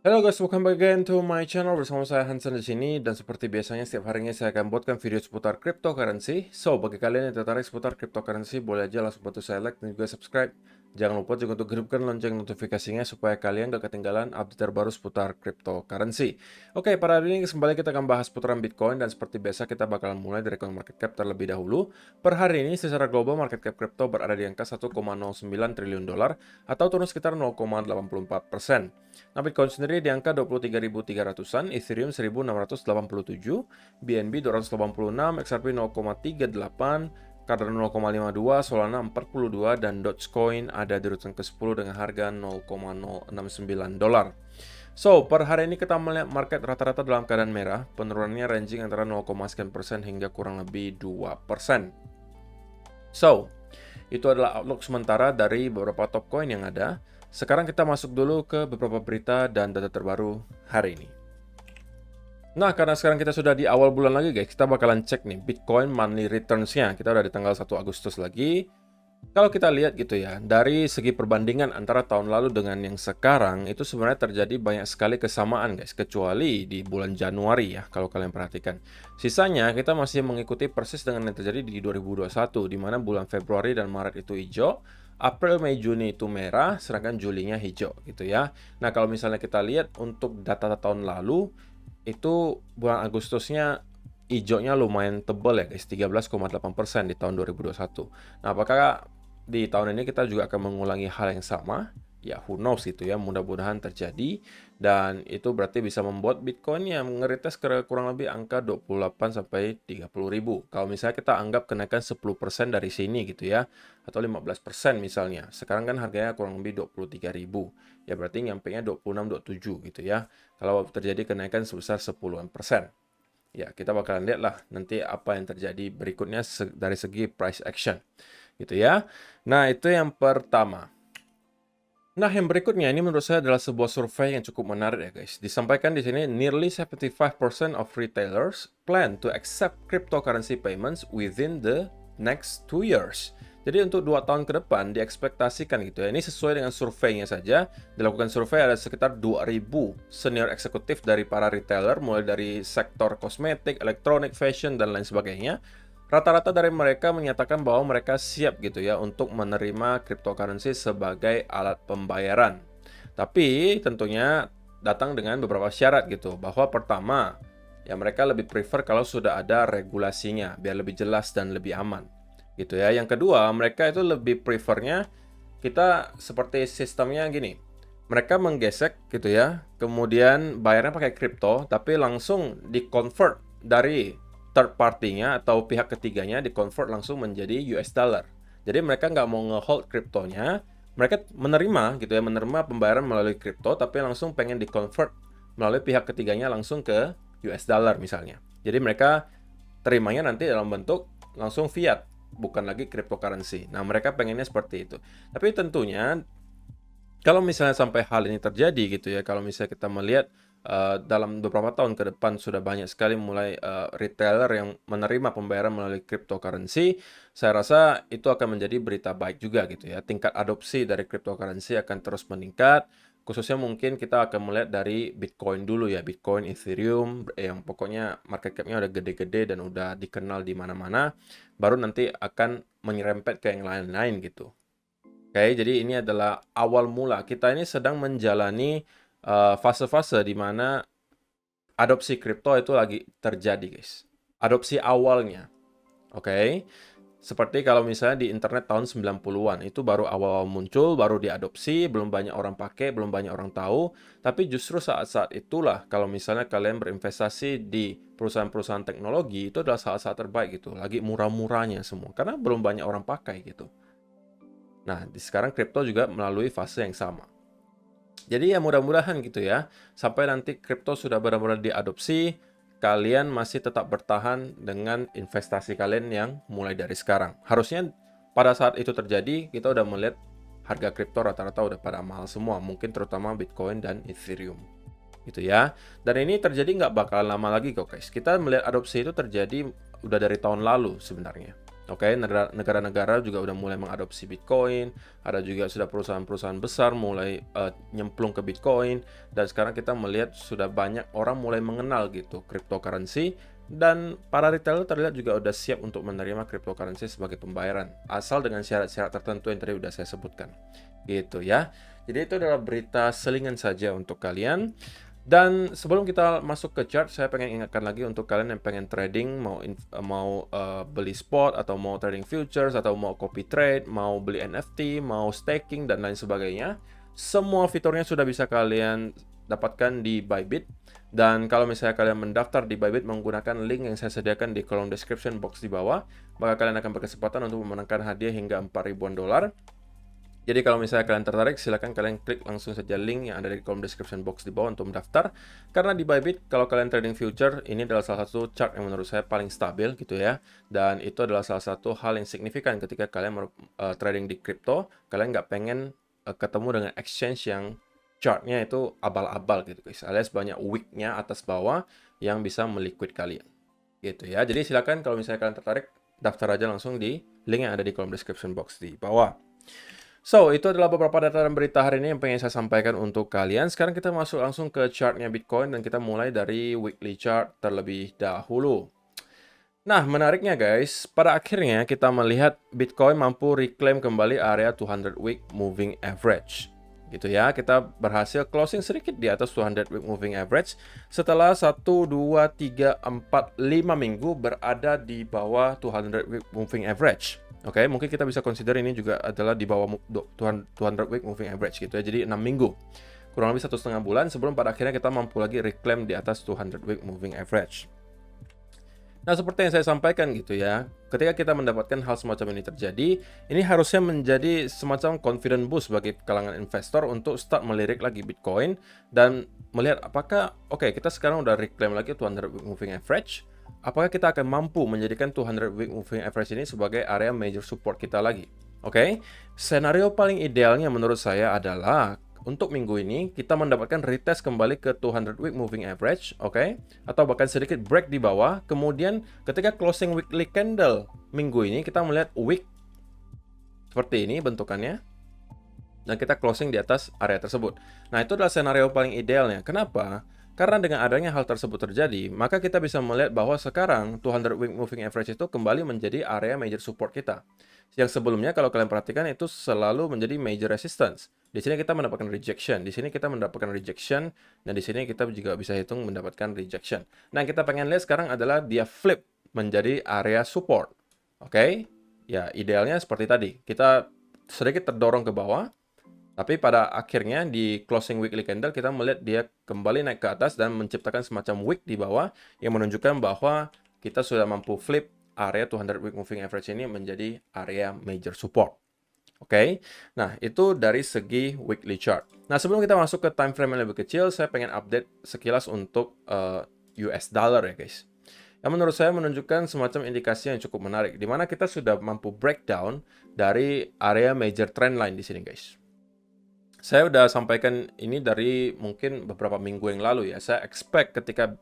Halo guys, welcome back again to my channel. Bersama saya Hansen di sini, dan seperti biasanya setiap harinya saya akan buatkan video seputar cryptocurrency. So, bagi kalian yang tertarik seputar cryptocurrency, boleh aja langsung bantu saya like dan juga subscribe. Jangan lupa juga untuk hidupkan lonceng notifikasinya supaya kalian gak ketinggalan update terbaru seputar cryptocurrency. Oke, pada hari ini kembali kita akan bahas seputaran Bitcoin, dan seperti biasa kita bakalan mulai dari coin market cap terlebih dahulu. Per hari ini secara global market cap crypto berada di angka 1,09 triliun dolar atau turun sekitar 0,84%. Nah, Bitcoin sendiri di angka 23.300-an, Ethereum 1.687, BNB 286, XRP 0,38, Cardano 0,52, Solana 42, dan Dogecoin ada di urutan ke-10 dengan harga 0,069 dolar. So, per hari ini kita melihat market rata-rata dalam keadaan merah, penurunannya ranging antara 0,sekian% hingga kurang lebih 2%. So, itu adalah outlook sementara dari beberapa top coin yang ada. Sekarang kita masuk dulu ke beberapa berita dan data terbaru hari ini. Nah, karena sekarang kita sudah di awal bulan lagi guys, kita bakalan cek nih Bitcoin monthly returns-nya. Kita udah di tanggal 1 Agustus lagi. Kalau kita lihat gitu ya, dari segi perbandingan antara tahun lalu dengan yang sekarang, itu sebenarnya terjadi banyak sekali kesamaan guys, kecuali di bulan Januari ya, kalau kalian perhatikan. Sisanya kita masih mengikuti persis dengan yang terjadi di 2021, di mana bulan Februari dan Maret itu hijau, April, Mei, Juni itu merah, sedangkan Julinya hijau gitu ya. Nah, kalau misalnya kita lihat untuk data tahun lalu, itu bulan Agustusnya hijaunya lumayan tebal ya guys, 13,8% di tahun 2021. Nah, apakah di tahun ini kita juga akan mengulangi hal yang sama? Ya, who knows gitu ya, mudah-mudahan terjadi. Dan itu berarti bisa membuat Bitcoin yang ngerites ke kurang lebih angka 28 sampai 30 ribu. Kalau misalnya kita anggap kenaikan 10% dari sini gitu ya, atau 15% misalnya. Sekarang kan harganya kurang lebih 23 ribu. Ya berarti nyampenya 26, 27 gitu ya. Kalau terjadi kenaikan sebesar 10%. Ya, kita bakalan lihat lah nanti apa yang terjadi berikutnya dari segi price action. Gitu ya. Nah, itu yang pertama. Nah, yang berikutnya ini menurut saya adalah sebuah survei yang cukup menarik ya guys. Disampaikan di sini, nearly 75% of retailers plan to accept cryptocurrency payments within the next 2 years. Jadi untuk 2 tahun ke depan diekspektasikan gitu ya. Ini sesuai dengan surveinya saja. Dilakukan survei ada sekitar 2.000 senior eksekutif dari para retailer, mulai dari sektor kosmetik, elektronik, fashion, dan lain sebagainya. Rata-rata dari mereka menyatakan bahwa mereka siap gitu ya untuk menerima cryptocurrency sebagai alat pembayaran. Tapi tentunya datang dengan beberapa syarat gitu, bahwa pertama, ya mereka lebih prefer kalau sudah ada regulasinya biar lebih jelas dan lebih aman. Gitu ya. Yang kedua, mereka itu lebih prefernya kita seperti sistemnya gini. Mereka menggesek gitu ya, kemudian bayarnya pakai kripto, tapi langsung di-convert dari third party-nya atau pihak ketiganya, di-convert langsung menjadi US dollar. Jadi mereka nggak mau nge-hold kriptonya, mereka menerima gitu ya, menerima pembayaran melalui kripto, tapi langsung pengen di-convert melalui pihak ketiganya langsung ke US dollar misalnya. Jadi mereka terimanya nanti dalam bentuk langsung fiat, bukan lagi cryptocurrency. Nah, mereka pengennya seperti itu. Tapi tentunya kalau misalnya sampai hal ini terjadi gitu ya, kalau misalnya kita melihat dalam beberapa tahun ke depan sudah banyak sekali mulai retailer yang menerima pembayaran melalui cryptocurrency, saya rasa itu akan menjadi berita baik juga gitu ya. Tingkat adopsi dari cryptocurrency akan terus meningkat, khususnya mungkin kita akan melihat dari Bitcoin dulu ya, Bitcoin, Ethereum, yang pokoknya market cap-nya udah gede-gede dan udah dikenal di mana-mana, baru nanti akan menyerempet ke yang lain-lain gitu. Oke, jadi ini adalah awal mula. Kita ini sedang menjalani fase-fase di mana adopsi kripto itu lagi terjadi, guys. Adopsi awalnya. Oke. Seperti kalau misalnya di internet tahun 90-an, itu baru awal-awal muncul, baru diadopsi, belum banyak orang pakai, belum banyak orang tahu. Tapi justru saat-saat itulah, kalau misalnya kalian berinvestasi di perusahaan-perusahaan teknologi, itu adalah saat-saat terbaik gitu. Lagi murah-murahnya semua. Karena belum banyak orang pakai gitu. Nah, sekarang kripto juga melalui fase yang sama. Jadi ya mudah-mudahan gitu ya, sampai nanti kripto sudah benar-benar diadopsi, kalian masih tetap bertahan dengan investasi kalian yang mulai dari sekarang. Harusnya pada saat itu terjadi, kita udah melihat harga kripto rata-rata udah pada mahal semua, mungkin terutama Bitcoin dan Ethereum. Gitu ya. Dan ini terjadi nggak bakal lama lagi kok guys. Kita melihat adopsi itu terjadi udah dari tahun lalu sebenarnya. Oke, negara-negara juga udah mulai mengadopsi Bitcoin, ada juga sudah perusahaan-perusahaan besar mulai nyemplung ke Bitcoin, dan sekarang kita melihat sudah banyak orang mulai mengenal gitu cryptocurrency, dan para retailer terlihat juga udah siap untuk menerima cryptocurrency sebagai pembayaran, asal dengan syarat-syarat tertentu yang tadi udah saya sebutkan. Gitu ya. Jadi itu adalah berita selingan saja untuk kalian. Dan sebelum kita masuk ke chart, saya pengen ingatkan lagi untuk kalian yang pengen trading, mau beli spot, atau mau trading futures, atau mau copy trade, mau beli NFT, mau staking, dan lain sebagainya. Semua fiturnya sudah bisa kalian dapatkan di Bybit. Dan kalau misalnya kalian mendaftar di Bybit menggunakan link yang saya sediakan di kolom description box di bawah, maka kalian akan berkesempatan untuk memenangkan hadiah hingga 4.000-an dolar. Jadi kalau misalnya kalian tertarik, silakan kalian klik langsung saja link yang ada di kolom description box di bawah untuk mendaftar. Karena di Bybit, kalau kalian trading future, ini adalah salah satu chart yang menurut saya paling stabil gitu ya. Dan itu adalah salah satu hal yang signifikan ketika kalian trading di crypto. Kalian nggak pengen ketemu dengan exchange yang chartnya itu abal-abal gitu guys. Alias banyak wick-nya atas bawah yang bisa meliquid kalian. Gitu ya. Jadi silakan kalau misalnya kalian tertarik, daftar aja langsung di link yang ada di kolom description box di bawah. So, itu adalah beberapa data dan berita hari ini yang pengen saya sampaikan untuk kalian. Sekarang kita masuk langsung ke chartnya Bitcoin dan kita mulai dari weekly chart terlebih dahulu. Nah, menariknya guys, pada akhirnya kita melihat Bitcoin mampu reclaim kembali area 200 week moving average. Gitu ya, kita berhasil closing sedikit di atas 200 week moving average setelah 1, 2, 3, 4, 5 minggu berada di bawah 200 week moving average. Oke, mungkin kita bisa consider ini juga adalah di bawah 200 week moving average gitu ya. Jadi 6 minggu. Kurang lebih 1,5 bulan sebelum pada akhirnya kita mampu lagi reclaim di atas 200 week moving average. Nah, seperti yang saya sampaikan gitu ya, ketika kita mendapatkan hal semacam ini terjadi, ini harusnya menjadi semacam confident boost bagi kalangan investor untuk start melirik lagi Bitcoin dan melihat apakah, oke, kita sekarang udah reclaim lagi 200 week moving average, apakah kita akan mampu menjadikan 200 week moving average ini sebagai area major support kita lagi. Oke, senario paling idealnya menurut saya adalah untuk minggu ini kita mendapatkan retest kembali ke 200 week moving average, oke? Atau bahkan sedikit break di bawah. Kemudian ketika closing weekly candle minggu ini kita melihat wick seperti ini bentukannya. Dan kita closing di atas area tersebut. Nah, itu adalah senario paling idealnya. Kenapa? Karena dengan adanya hal tersebut terjadi, maka kita bisa melihat bahwa sekarang 200 week moving average itu kembali menjadi area major support kita. Yang sebelumnya kalau kalian perhatikan itu selalu menjadi major resistance. Di sini kita mendapatkan rejection, di sini kita mendapatkan rejection, dan di sini kita juga bisa hitung mendapatkan rejection. Nah, yang kita pengen lihat sekarang adalah dia flip menjadi area support. Oke? Ya, idealnya seperti tadi. Kita sedikit terdorong ke bawah, tapi pada akhirnya di closing weekly candle kita melihat dia kembali naik ke atas dan menciptakan semacam wick di bawah yang menunjukkan bahwa kita sudah mampu flip area 200 week moving average ini menjadi area major support. Oke, nah itu dari segi weekly chart. Nah, sebelum kita masuk ke time frame yang lebih kecil, saya pengen update sekilas untuk US dollar ya guys. Yang menurut saya menunjukkan semacam indikasi yang cukup menarik, di mana kita sudah mampu breakdown dari area major trend line di sini guys. Saya udah sampaikan ini dari mungkin beberapa minggu yang lalu ya. Saya expect ketika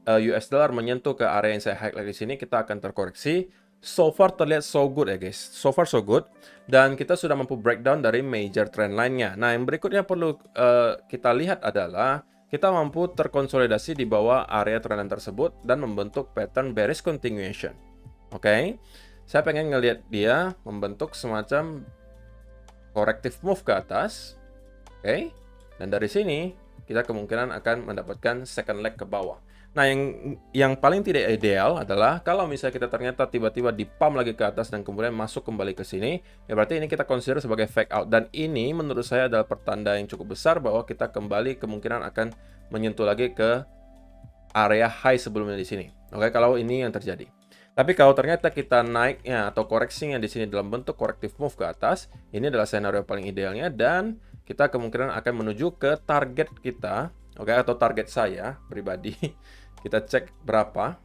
US dollar menyentuh ke area yang saya highlight di sini, kita akan terkoreksi. So far terlihat so good ya guys. So far so good. Dan kita sudah mampu breakdown dari major trend line-nya. Nah, yang berikutnya perlu kita lihat adalah kita mampu terkonsolidasi di bawah area trend line tersebut dan membentuk pattern bearish continuation. Oke. Saya pengen ngelihat dia membentuk semacam corrective move ke atas. Oke. Dan dari sini kita kemungkinan akan mendapatkan second leg ke bawah. Nah, yang paling tidak ideal adalah kalau misalnya kita ternyata tiba-tiba di-pump lagi ke atas dan kemudian masuk kembali ke sini, ya berarti ini kita consider sebagai fake out. Dan ini menurut saya adalah pertanda yang cukup besar bahwa kita kembali kemungkinan akan menyentuh lagi ke area high sebelumnya di sini. Oke, kalau ini yang terjadi. Tapi kalau ternyata kita naiknya atau koreksinya di sini dalam bentuk corrective move ke atas, ini adalah skenario paling idealnya dan kita kemungkinan akan menuju ke target kita, oke, atau target saya pribadi. Kita cek berapa.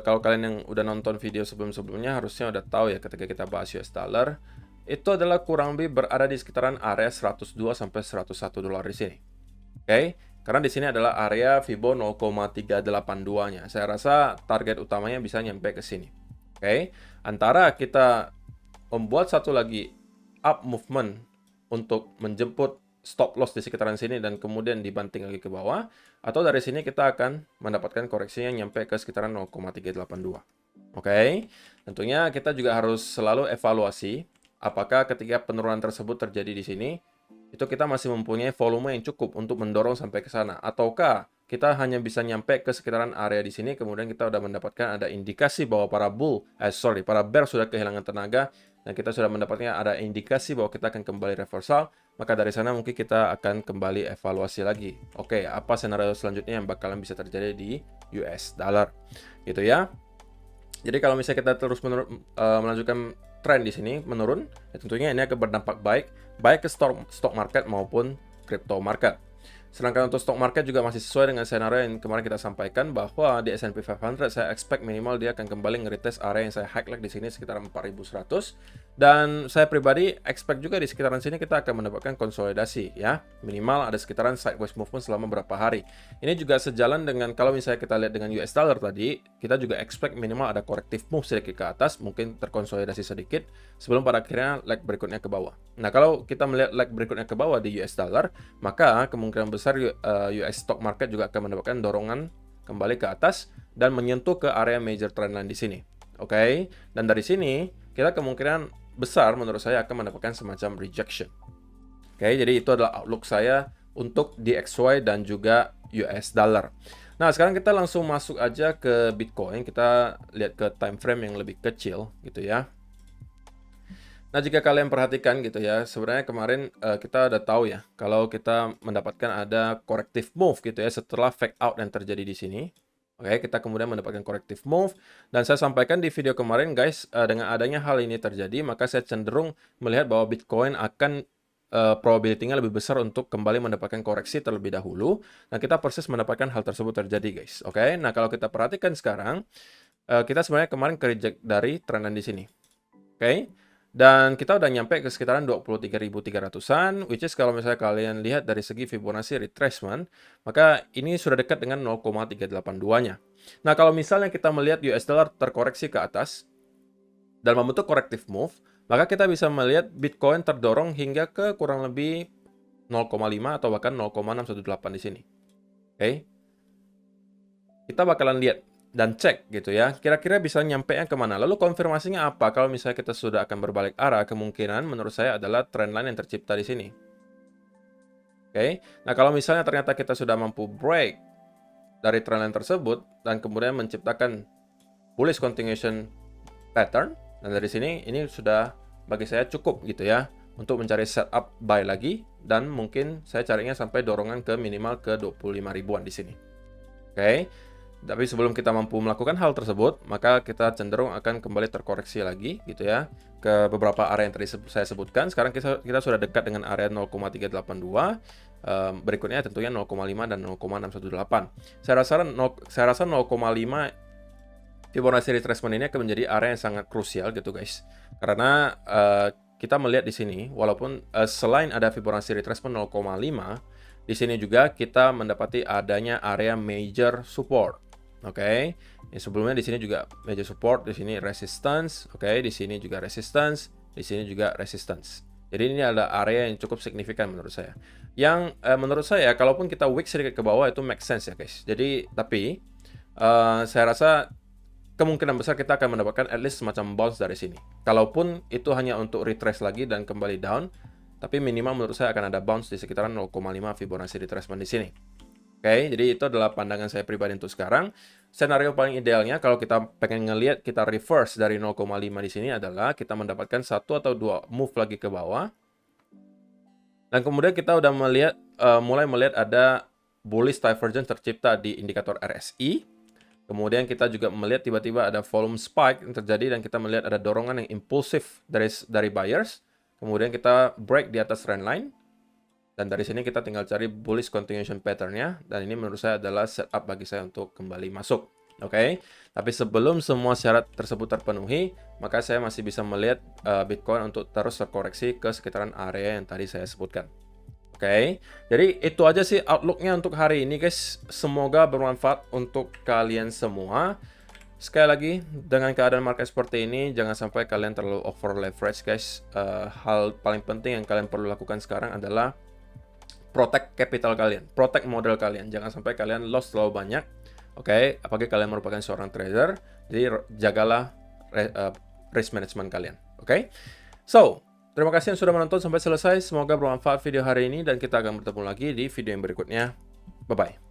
Kalau kalian yang udah nonton video sebelum-sebelumnya harusnya udah tahu ya ketika kita bahas US dollar itu adalah kurang lebih berada di sekitaran area 102 sampai 101 dolar di sini. Oke, karena di sini adalah area Fibo 0,382-nya. Saya rasa target utamanya bisa nyampe ke sini. Oke, antara kita membuat satu lagi up movement untuk menjemput stop loss di sekitaran sini dan kemudian dibanting lagi ke bawah, atau dari sini kita akan mendapatkan koreksi yang nyampe ke sekitaran 0,382. Oke, tentunya kita juga harus selalu evaluasi apakah ketika penurunan tersebut terjadi di sini, itu kita masih mempunyai volume yang cukup untuk mendorong sampai ke sana, ataukah kita hanya bisa nyampe ke sekitaran area di sini, kemudian kita sudah mendapatkan ada indikasi bahwa para bear sudah kehilangan tenaga, dan kita sudah mendapatkan ada indikasi bahwa kita akan kembali reversal, maka dari sana mungkin kita akan kembali evaluasi lagi. Oke, apa skenario selanjutnya yang bakalan bisa terjadi di US dollar, gitu ya. Jadi kalau misalnya kita terus melanjutkan tren di sini menurun, ya tentunya ini akan berdampak baik ke stock market maupun crypto market. Sedangkan untuk stock market juga masih sesuai dengan skenario yang kemarin kita sampaikan bahwa di S&P 500 saya expect minimal dia akan kembali nge-retest area yang saya highlight di sini sekitar 4.100, dan saya pribadi expect juga di sekitaran sini kita akan mendapatkan konsolidasi ya, minimal ada sekitaran sideways movement selama beberapa hari. Ini juga sejalan dengan kalau misalnya kita lihat dengan US dollar tadi, kita juga expect minimal ada corrective move sedikit ke atas, mungkin terkonsolidasi sedikit sebelum pada akhirnya leg berikutnya ke bawah. Nah, kalau kita melihat leg berikutnya ke bawah di US dollar, maka kemungkinan besar US stock market juga akan mendapatkan dorongan kembali ke atas dan menyentuh ke area major trendline di sini. Oke, dan dari sini kita kemungkinan besar menurut saya akan mendapatkan semacam rejection. Oke, jadi itu adalah outlook saya untuk DXY dan juga US dollar. Nah, sekarang kita langsung masuk aja ke Bitcoin. Kita lihat ke time frame yang lebih kecil gitu ya. Nah, jika kalian perhatikan gitu ya, sebenarnya kemarin kita udah tahu ya, kalau kita mendapatkan ada corrective move gitu ya, setelah fake out yang terjadi di sini. Oke, kita kemudian mendapatkan corrective move. Dan saya sampaikan di video kemarin, guys, dengan adanya hal ini terjadi, maka saya cenderung melihat bahwa Bitcoin akan probability-nya lebih besar untuk kembali mendapatkan koreksi terlebih dahulu. Nah, kita persis mendapatkan hal tersebut terjadi, guys. Oke, nah kalau kita perhatikan sekarang, kita sebenarnya kemarin ke-reject dari trendan di sini. Oke. Dan kita udah nyampe ke sekitaran 23.300-an, which is kalau misalnya kalian lihat dari segi Fibonacci retracement, maka ini sudah dekat dengan 0,382-nya. Nah, kalau misalnya kita melihat US dollar terkoreksi ke atas dan membentuk corrective move, maka kita bisa melihat Bitcoin terdorong hingga ke kurang lebih 0,5 atau bahkan 0,618 di sini. Oke. Kita bakalan lihat dan cek gitu ya, kira-kira bisa nyampe yang kemana. Lalu konfirmasinya apa? Kalau misalnya kita sudah akan berbalik arah, kemungkinan menurut saya adalah trendline yang tercipta di sini. Oke, nah kalau misalnya ternyata kita sudah mampu break dari trendline tersebut dan kemudian menciptakan bullish continuation pattern, dan dari sini ini sudah bagi saya cukup gitu ya untuk mencari setup buy lagi, dan mungkin saya carinya sampai dorongan ke minimal ke 25 ribuan di sini. Oke. Tapi sebelum kita mampu melakukan hal tersebut, maka kita cenderung akan kembali terkoreksi lagi gitu ya ke beberapa area yang tadi saya sebutkan. Sekarang kita sudah dekat dengan area 0,382. Berikutnya tentunya 0,5 dan 0,618. Saya rasa 0,5 Fibonacci retracement ini akan menjadi area yang sangat krusial gitu guys. Karena kita melihat di sini walaupun selain ada Fibonacci retracement 0,5, di sini juga kita mendapati adanya area major support. Oke, sebelumnya di sini juga major support, di sini resistance, oke, di sini juga resistance, di sini juga resistance. Jadi ini ada area yang cukup signifikan menurut saya. Yang menurut saya, kalaupun kita wick sedikit ke bawah itu make sense ya guys. Jadi tapi saya rasa kemungkinan besar kita akan mendapatkan at least semacam bounce dari sini. Kalaupun itu hanya untuk retrace lagi dan kembali down, tapi minimal menurut saya akan ada bounce di sekitaran 0,5 Fibonacci retracement di sini. Oke, jadi itu adalah pandangan saya pribadi untuk sekarang. Senario paling idealnya kalau kita pengen ngelihat kita reverse dari 0,5 di sini adalah kita mendapatkan satu atau dua move lagi ke bawah. Dan kemudian kita udah mulai melihat ada bullish divergence tercipta di indikator RSI. Kemudian kita juga melihat tiba-tiba ada volume spike yang terjadi dan kita melihat ada dorongan yang impulsif dari buyers. Kemudian kita break di atas trend line. Dan dari sini kita tinggal cari bullish continuation pattern-nya. Dan ini menurut saya adalah setup bagi saya untuk kembali masuk. Oke, tapi sebelum semua syarat tersebut terpenuhi, maka saya masih bisa melihat Bitcoin untuk terus terkoreksi ke sekitaran area yang tadi saya sebutkan. Oke, jadi itu aja sih outlook-nya untuk hari ini guys. Semoga bermanfaat untuk kalian semua. Sekali lagi, dengan keadaan market seperti ini, jangan sampai kalian terlalu over leverage, guys. Hal paling penting yang kalian perlu lakukan sekarang adalah protect capital kalian, protect modal kalian. Jangan sampai kalian loss terlalu banyak. Oke, apalagi kalian merupakan seorang trader, jadi jagalah risk management kalian. Oke, so terima kasih yang sudah menonton sampai selesai. Semoga bermanfaat video hari ini dan kita akan bertemu lagi di video yang berikutnya. Bye bye.